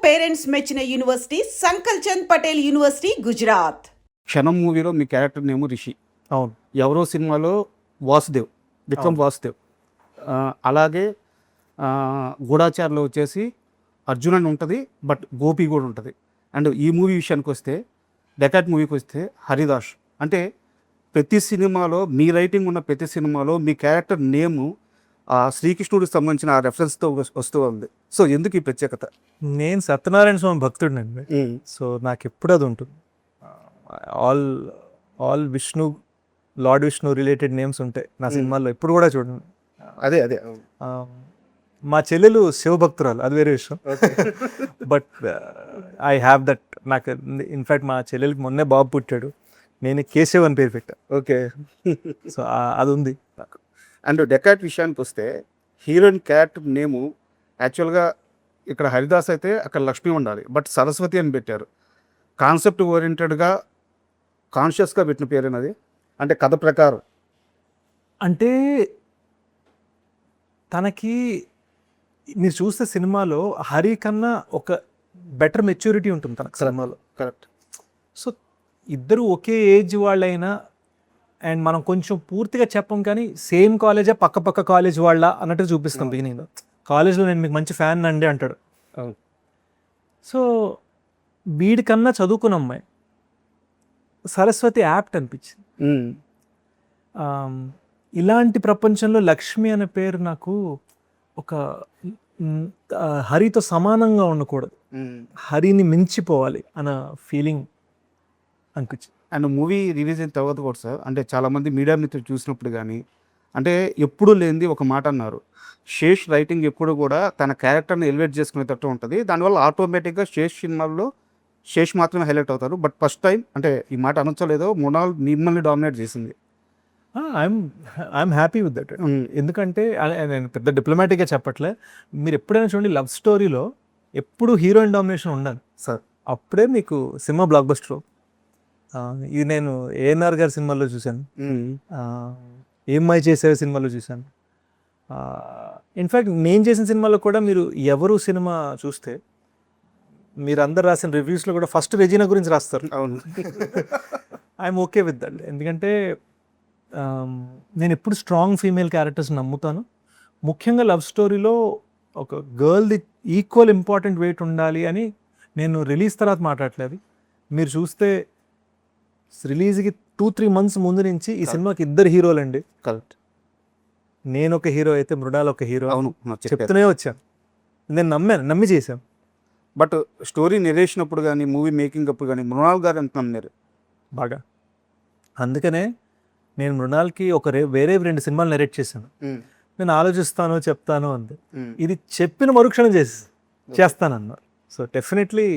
Parents మెచ్చిన university సంకల్ Chand Patel university Gujarat. క్షణం మూవీలో మీ క్యారెక్టర్ నేమ్ రిషి. అవును. ఎవరో సినిమాలో వాసుదేవ్, విక్రమ్ వాసుదేవ్. అలాగే గూఢాచార్లో వచ్చేసి అర్జున్ అని ఉంటుంది, బట్ గోపి కూడా ఉంటుంది. అండ్ ఈ మూవీ విషయానికి వస్తే, డెకాట్ మూవీకి వస్తే హరిదాస్. అంటే ప్రతి సినిమాలో మీ రైటింగ్ ఉన్న ప్రతి సినిమాలో మీ క్యారెక్టర్ నేము శ్రీకృష్ణుడికి సంబంధించిన ఆ రెఫరెన్స్తో వస్తూ ఉంది. సో ఎందుకు ఈ ప్రత్యేకత? నేను సత్యనారాయణ స్వామి భక్తుడినండి. సో నాకు ఎప్పుడు అది ఉంటుంది. All Vishnu, lord Vishnu related names ఉంటాయి నా సినిమాల్లో. ఎప్పుడు కూడా చూడండి. అదే అదే మా చెల్లెలు శివభక్తురాలు, అది వేరే విషయం. But I have that. నాకు ఇన్ఫ్యాక్ట్ మా చెల్లెలకి మొన్నే బాబు పుట్టాడు, నేను కేశవ్ అని పేరు పెట్టా. ఓకే. సో అది ఉంది నాకు. అండ్ డెకాట్ విషయానికి వస్తే హీరోయిన్ క్యారెక్టర్ నేము యాక్చువల్గా ఇక్కడ హరిదాస్ అయితే అక్కడ లక్ష్మి ఉండాలి, బట్ సరస్వతి అని పెట్టారు. కాన్సెప్ట్ ఓరియంటెడ్గా కాన్షియస్గా పెట్టిన పేరేనది, అంటే కథ ప్రకారం. అంటే తనకి మీరు చూస్తే సినిమాలో హరి కన్నా ఒక బెటర్ మెచ్యూరిటీ ఉంటుంది తనకు సినిమాలో. కరెక్ట్. సో ఇద్దరు ఒకే ఏజ్ వాళ్ళైనా, అండ్ మనం కొంచెం పూర్తిగా చెప్పం కానీ సేమ్ కాలేజా పక్క పక్క కాలేజ్ వాళ్ళ అన్నట్టు చూపిస్తాం. బిగినింగ్లో కాలేజ్లో నేను మీకు మంచి ఫ్యాన్ అండి అంటాడు. సో వీడికన్నా చదువుకున్న అమ్మాయి సరస్వతి యాప్ట్ అనిపించింది. ఇలాంటి ప్రపంచంలో లక్ష్మి అనే పేరు నాకు ఒక హరితో సమానంగా ఉండకూడదు, హరిని మించిపోవాలి అన్న ఫీలింగ్ అనిపించింది. అండ్ మూవీ రిలీజ్ అయిన తర్వాత కూడా సార్, అంటే చాలామంది మీడియా మిత్రులు చూసినప్పుడు కానీ, అంటే ఎప్పుడు లేనిది ఒక మాట అన్నారు, శేష్ రైటింగ్ ఎప్పుడు కూడా తన క్యారెక్టర్ని ఎలివేట్ చేసుకునేటట్టు ఉంటుంది. దానివల్ల ఆటోమేటిక్గా శేష్ సినిమాల్లో శేష్ మాత్రమే హైలైట్ అవుతారు. బట్ ఫస్ట్ టైం, అంటే ఈ మాట అనొచ్చలేదో, మృణాల్ మిమ్మల్ని డామినేట్ చేసింది. I'm happy with that. ఎందుకంటే నేను పెద్ద డిప్లొమాటిక్గా చెప్పట్లే. మీరు ఎప్పుడైనా చూడండి, లవ్ స్టోరీలో ఎప్పుడు హీరోయిన్ డామినేషన్ ఉండాలి సార్, అప్పుడే మీకు సినిమా బ్లాక్ బస్టర్. ఇది నేను ఏఎన్ఆర్ గారి సినిమాలో చూశాను, ఏమ్మాయి చేసే సినిమాలో చూశాను. ఇన్ఫ్యాక్ట్ నేను చేసిన సినిమాలో కూడా మీరు ఎవరు సినిమా చూస్తే మీరు అందరు రాసిన రివ్యూస్లో కూడా ఫస్ట్ రెజీనా గురించి రాస్తారు. అవును. I'm okay with that. ఎందుకంటే నేను ఎప్పుడు స్ట్రాంగ్ ఫీమేల్ క్యారెక్టర్స్ నమ్ముతాను. ముఖ్యంగా లవ్ స్టోరీలో ఒక గర్ల్ది ఈక్వల్ ఇంపార్టెంట్ వెయిట్ ఉండాలి అని నేను రిలీజ్ తర్వాత మాట్లాడలేదు. మీరు చూస్తే రిలీజ్కి 2-3 months ముందు నుంచి ఈ సినిమాకి ఇద్దరు హీరోలు అండి. కరెక్ట్. నేను ఒక హీరో అయితే మృణాల్ ఒక హీరో. అవును, చెప్తూనే వచ్చాను, నేను నమ్మి చేశాను. బట్ స్టోరీ నెరేషన్ అప్పుడు కానీ, మూవీ మేకింగ్ అప్పుడు కానీ మృణాల్ గారు ఎంత నమ్మారు బాగా. అందుకనే నేను మృణాల్కి వేరే 2 సినిమాలు నెరేట్ చేశాను. నేను ఆలోచిస్తాను, చెప్తాను అంది. ఇది చెప్పిన మరుక్షణం చేస్తానన్నారు. సో డెఫినెట్లీ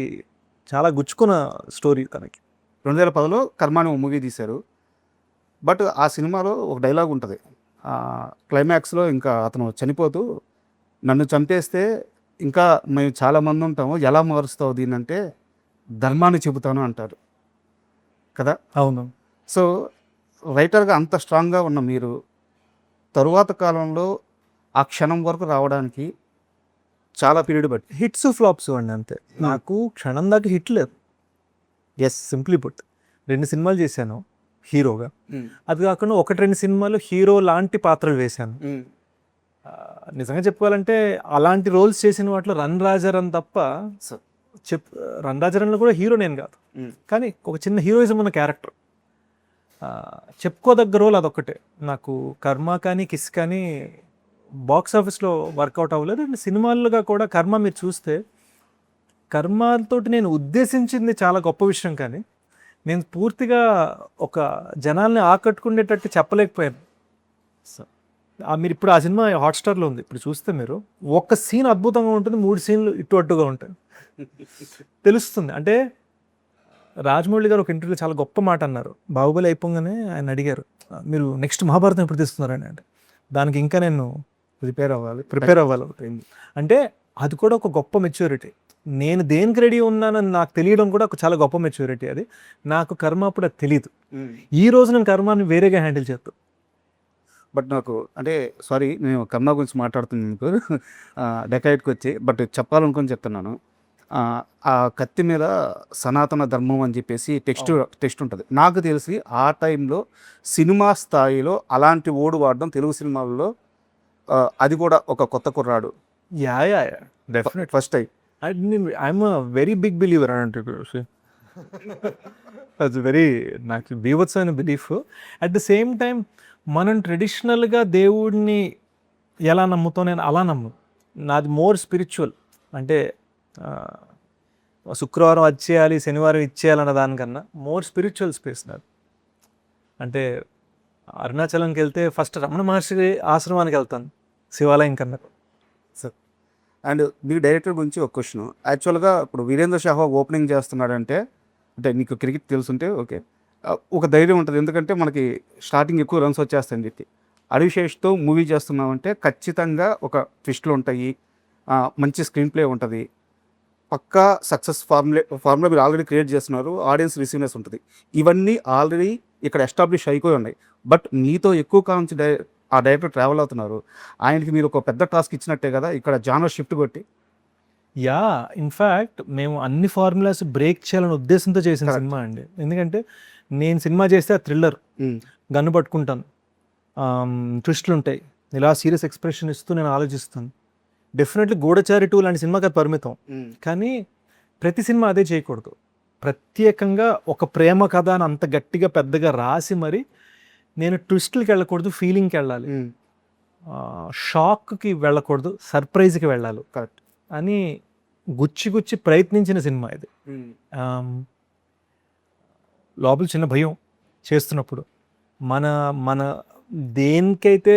చాలా గుచ్చుకున్న స్టోరీ తనకి. 2010లో కర్మాని మూవీ తీశారు. బట్ ఆ సినిమాలో ఒక డైలాగ్ ఉంటుంది, క్లైమాక్స్లో ఇంకా అతను చనిపోతూ, నన్ను చంపేస్తే ఇంకా మేము చాలామంది ఉంటాము, ఎలా మారుస్తావు దీన్ని అంటే ధర్మాన్ని చెబుతాను అంటారు కదా. అవును. సో రైటర్గా అంత స్ట్రాంగ్గా ఉన్న మీరు తరువాత కాలంలో ఆ క్షణం వరకు రావడానికి చాలా పీరియడ్ బట్టి హిట్స్ ఫ్లాప్స్ అండి అంతే. నాకు క్షణం దాకా హిట్ లేదు. ఎస్, సింప్లీ పుట్ 2 సినిమాలు చేశాను హీరోగా. అది కాకుండా 1-2 సినిమాలు హీరో లాంటి పాత్రలు వేశాను. నిజంగా చెప్పుకోవాలంటే అలాంటి రోల్స్ చేసిన వాటిలో రన్ రాజారన్ తప్ప, రన్ రాజారన్లో కూడా హీరో నేను కాదు, కానీ ఒక చిన్న హీరోయిజం ఉన్న క్యారెక్టర్, చెప్పుకోదగ్గ రోల్ అదొక్కటే. నాకు కర్మ కానీ కిస్ కానీ బాక్స్ ఆఫీస్లో వర్కౌట్ అవ్వలేదు. అండ్ సినిమాలుగా కూడా కర్మ మీరు చూస్తే, కర్మతోటి నేను ఉద్దేశించింది చాలా గొప్ప విషయం, కానీ నేను పూర్తిగా ఒక జనాల్ని ఆకట్టుకునేటట్టు చెప్పలేకపోయాను. మీరు ఇప్పుడు ఆ సినిమా హాట్స్టార్లో ఉంది, ఇప్పుడు చూస్తే మీరు ఒక్క సీన్ అద్భుతంగా ఉంటుంది, 3 సీన్లు ఇటు అట్టుగా ఉంటాయి, తెలుస్తుంది. అంటే రాజమౌళి గారు ఒక ఇంటర్వ్యూలో చాలా గొప్ప మాట అన్నారు. బాహుబలి అయిపోగానే ఆయన అడిగారు, మీరు నెక్స్ట్ మహాభారతం ఎప్పుడు తీస్తున్నారని. అంటే దానికి ఇంకా నేను ప్రిపేర్ అవ్వాలి. అంటే అది కూడా ఒక గొప్ప మెచ్యూరిటీ. నేను దేనికి రెడీ ఉన్నానని నాకు తెలియడం కూడా ఒక చాలా గొప్ప మెచ్యూరిటీ. అది నాకు కర్మ అప్పుడు అది తెలియదు. ఈ రోజు నేను కర్మాన్ని వేరేగా హ్యాండిల్ చేస్తాను. బట్ నాకు అంటే సారీ, నేను కర్మ గురించి మాట్లాడుతున్నాను మీకు డెకాయిట్కి వచ్చి, బట్ చెప్పాలనుకొని చెప్తున్నాను. ఆ కత్తి మీద సనాతన ధర్మం అని చెప్పేసి టెక్స్ట్ ఉంటుంది. నాకు తెలిసి ఆ టైంలో సినిమా స్థాయిలో అలాంటి ఓడు వాడడం తెలుగు సినిమాల్లో అది కూడా ఒక కొత్త కుర్రాడు yeah definite first time. I'm very big believer అంటే అది వెరీ నాకు బీభత్సమైన belief. At the same time మనం ట్రెడిషనల్గా దేవుడిని ఎలా నమ్ముతాం, నేను అలా నమ్ము. నాది మోర్ స్పిరిచువల్. అంటే శుక్రవారం అది చేయాలి, శనివారం ఇచ్చేయాలన్న దానికన్నా మోర్ స్పిరిచువల్ స్పేస్ నాది. అంటే అరుణాచలంకి వెళ్తే ఫస్ట్ రమణ మహర్షి ఆశ్రమానికి వెళ్తాను, శివాలయం కన్నా. అండ్ మీ డైరెక్టర్ గురించి ఒక క్వశ్చన్. యాక్చువల్గా ఇప్పుడు వీరేంద్ర సెహ్వాగ్ ఓపెనింగ్ చేస్తున్నాడంటే, అంటే నీకు క్రికెట్ తెలుసుంటే ఓకే, ఒక ధైర్యం ఉంటుంది. ఎందుకంటే మనకి స్టార్టింగ్ ఎక్కువ రన్స్ వచ్చేస్తాయని చెప్పి. అడివిశేష్తో మూవీ చేస్తున్నామంటే ఖచ్చితంగా ఒక ట్విస్ట్లు ఉంటాయి, మంచి స్క్రీన్ ప్లే ఉంటుంది, పక్కా సక్సెస్ ఫార్ములా మీరు ఆల్రెడీ క్రియేట్ చేస్తున్నారు, ఆడియన్స్ రిసీవ్నెస్ ఉంటుంది. ఇవన్నీ ఆల్రెడీ ఇక్కడ ఎస్టాబ్లిష్ అయిపోయి ఉన్నాయి. బట్ మీతో ఎక్కువ కాలం నుంచి ఆ డైరెక్టర్ ట్రావెల్ అవుతున్నారు. ఆయనకి మీరు ఒక పెద్ద టాస్క్ ఇచ్చినట్టే కదా ఇక్కడ జానర్ షిఫ్ట్ కొట్టి. యా, ఇన్ఫ్యాక్ట్ మేము అన్ని ఫార్ములాస్ బ్రేక్ చేయాలనే ఉద్దేశంతో చేసిన సినిమా అండి. ఎందుకంటే నేను సినిమా చేస్తే ఆ థ్రిల్లర్, గన్ను పట్టుకుంటాను, ట్విస్ట్లు ఉంటాయి, ఇలా సీరియస్ ఎక్స్ప్రెషన్ ఇస్తూ నేను ఆలోచిస్తాను. డెఫినెట్లీ గూఢచారి 2 లాంటి సినిమాకి అది పరిమితం. కానీ ప్రతి సినిమా అదే చేయకూడదు. ప్రత్యేకంగా ఒక ప్రేమ కథ అని అంత గట్టిగా పెద్దగా రాసి మరి నేను ట్విస్ట్లకి వెళ్ళకూడదు, ఫీలింగ్కి వెళ్ళాలి, షాక్కి వెళ్ళకూడదు, సర్ప్రైజ్కి వెళ్ళాలి కరెక్ట్ అని గుచ్చి ప్రయత్నించిన సినిమా ఇది. లోపల చిన్న భయం చేస్తున్నప్పుడు, మన దేనికైతే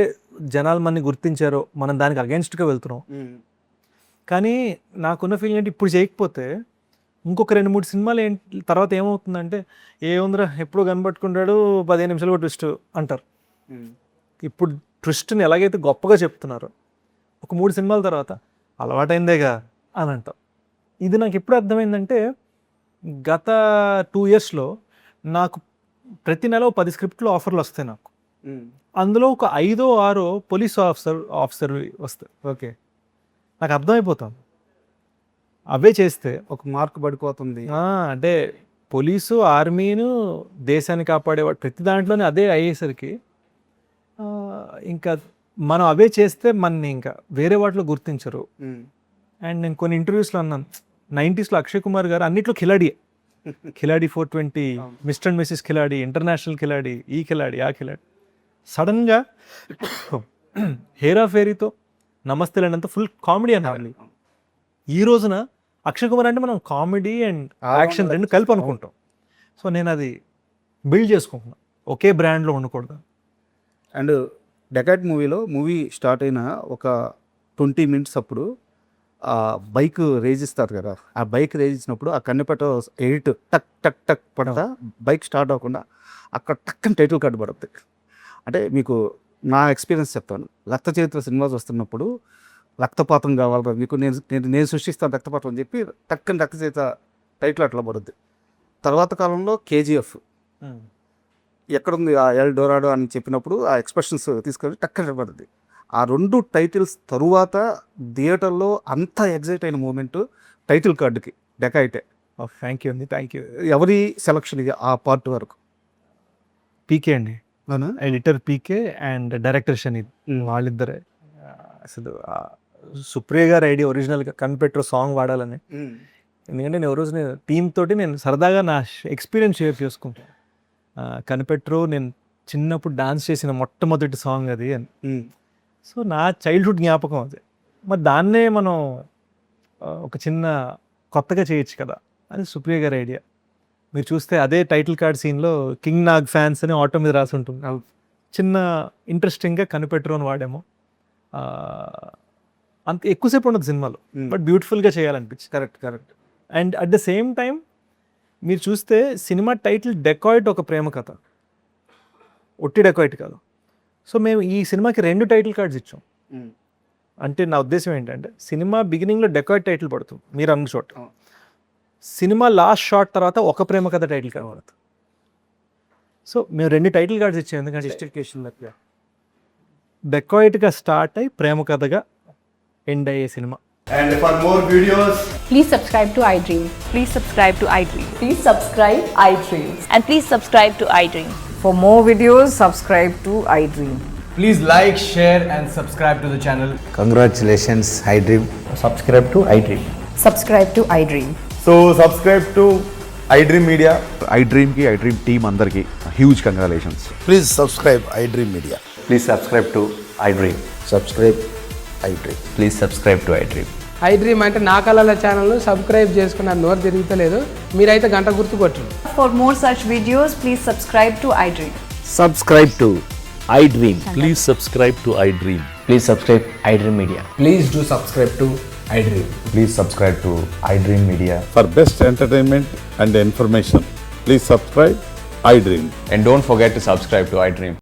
జనాలు మనని గుర్తించారో మనం దానికి అగెన్స్ట్గా వెళ్తున్నాం. కానీ నాకున్న ఫీలింగ్ అంటే ఇప్పుడు చేయకపోతే ఇంకొక 2-3 సినిమాలు తర్వాత ఏమవుతుందంటే, ఏముందిరా ఎప్పుడు కనబట్టుకుంటాడు 15 నిమిషాలు ట్విస్ట్ అంటారు. ఇప్పుడు ట్విస్ట్ని ఎలాగైతే గొప్పగా చెప్తున్నారో ఒక 3 సినిమాల తర్వాత అలవాటైందేగా అని అంటాం. ఇది నాకు ఎప్పుడు అర్థమైందంటే, గత 2 ఇయర్స్లో నాకు ప్రతి నెల 10 స్క్రిప్ట్లు ఆఫర్లు వస్తాయి నాకు. అందులో ఒక 5-6 పోలీస్ ఆఫీసర్ వస్తాయి. ఓకే, నాకు అర్థమైపోతాను అవే చేస్తే ఒక మార్క్ పడిపోతుంది. అంటే పోలీసు, ఆర్మీను, దేశాన్ని కాపాడేవాడు ప్రతి దాంట్లోనే అదే అయ్యేసరికి ఇంకా మనం అవే చేస్తే మనని ఇంకా వేరే వాటిలో గుర్తించరు. అండ్ నేను కొన్ని ఇంటర్వ్యూస్లో అన్నాను, 90స్లో అక్షయ్ కుమార్ గారు అన్నిట్లో ఖిలాడియే, Khiladi 420, Mr and Mrs Khiladi, international Khiladi, ఈ ఖిలాడి, ఆ ఖిలాడి. సడన్గా హేరా ఫేరీతో నమస్తే లేనంత ఫుల్ కామెడీ అనాలి. ఈ రోజున అక్షయ్ కుమార్ అంటే మనం కామెడీ అండ్ యాక్షన్ రెండు కలిపి అనుకుంటాం. సో నేను అది బిల్డ్ చేసుకుంటున్నాను, ఒకే బ్రాండ్లో ఉండకూడదు. అండ్ డెకాట్ మూవీ స్టార్ట్ అయిన ఒక 20 మినిట్స్ అప్పుడు బైక్ రేజ్ ఇస్తారు కదా, ఆ బైక్ రేజ్ ఇచ్చినప్పుడు ఆ కన్నెపేట ఎడిట్ టక్ టక్ టక్ పడతా బైక్ స్టార్ట్ అవ్వకుండా అక్కడ టక్కని టైటిల్ కార్డు పడుతుంది. అంటే మీకు నా ఎక్స్పీరియన్స్ చెప్తాను. రక్త చరిత్ర సినిమాస్ వస్తున్నప్పుడు రక్తపాతం కావాలి మీకు, నేను సృష్టిస్తాను రక్తపాతం అని చెప్పి టక్కని రక్త చరిత్ర టైటిల్ అట్లా పడుద్ది. తర్వాత కాలంలో KGF ఎక్కడుంది ఆ ఎల్ డోరాడో అని చెప్పినప్పుడు ఆ ఎక్స్ప్రెషన్స్ తీసుకొని టక్కని పడుద్ది. ఆ 2 టైటిల్స్ తరువాత థియేటర్లో అంత ఎగ్జైట్ అయిన మూమెంట్ టైటిల్ కార్డుకి డెకాయిటే. థ్యాంక్ యూ అండి, థ్యాంక్ యూ. ఎవరి సెలక్షన్ ఇది ఆ పార్ట్ వరకు? పీకే అండి, ఎడిటర్ పీకే అండ్ డైరెక్టర్ షనీద్, వాళ్ళిద్దరే. అసలు సుప్రియ గారి ఐడియా ఒరిజినల్గా కనిపెట్టు సాంగ్ వాడాలని. ఎందుకంటే నేను రోజు టీమ్ తోటి నేను సరదాగా నా ఎక్స్పీరియన్స్ షేర్ చేసుకుంటాను. కనిపెట్టు నేను చిన్నప్పుడు డాన్స్ చేసిన మొట్టమొదటి సాంగ్ అది అని. సో నా చైల్డ్హుడ్ జ్ఞాపకం అది. మరి దాన్నే మనం ఒక చిన్న కొత్తగా చేయొచ్చు కదా అని సుప్రియ గారి ఐడియా. మీరు చూస్తే అదే టైటిల్ కార్డ్ సీన్లో కింగ్ నాగ్ ఫ్యాన్స్ అని ఆటో మీద రాసి ఉంటుంది. చిన్న ఇంట్రెస్టింగ్గా కనిపెట్టు అని వాడేమో. అంత ఎక్కువసేపు ఉండదు సినిమాలో, బట్ బ్యూటిఫుల్గా చేయాలనిపించి. Correct. And at the same time మీరు చూస్తే సినిమా టైటిల్ డెకాయిట్, ఒక ప్రేమ కథ, ఒట్టి డెకాయిట్ కాదు. సో మేము ఈ సినిమాకి 2 టైటిల్ కార్డ్స్ ఇచ్చాం. అంటే నా ఉద్దేశం ఏంటంటే, సినిమా బిగినింగ్లో డెకాయిట్ టైటిల్ పడుతుంది మీరు అన్న చోట, సినిమా లాస్ట్ షాట్ తర్వాత ఒక ప్రేమ కథ టైటిల్ కార్డ్ పడుతుంది. సో మేము 2 టైటిల్ కార్డ్స్ ఇచ్చాం, ఎందుకంటే జస్టిఫికేషన్ డెకాయిట్గా స్టార్ట్ అయ్యి ప్రేమ కథగా ఎండ్ అయ్యే cinema. And for more videos, Please subscribe to iDream. Please subscribe to iDream. Please subscribe iDreams. And please subscribe to iDream. For more videos, subscribe to iDream. please like, share, and subscribe to the channel. Congratulations, iDream. Subscribe to iDream. Subscribe to iDream. So subscribe to iDream Media. iDream ki iDream team అందరికి huge congratulations. Please subscribe iDream Media. Please subscribe to iDream. Subscribe iDream. Please subscribe to iDream. iDream అంటే నా కళల ఛానల్ను subscribe చేసుకున్న నోరు తిరుగుతలేదు, మీరైతే గంట గుర్తు కొట్టండి. For more such videos, please subscribe to iDream. Subscribe to iDream. Please subscribe to iDream. Please subscribe iDream Media. Please do subscribe to iDream. Please subscribe to iDream Media. For best entertainment and information, please subscribe iDream. And don't forget to subscribe to iDream.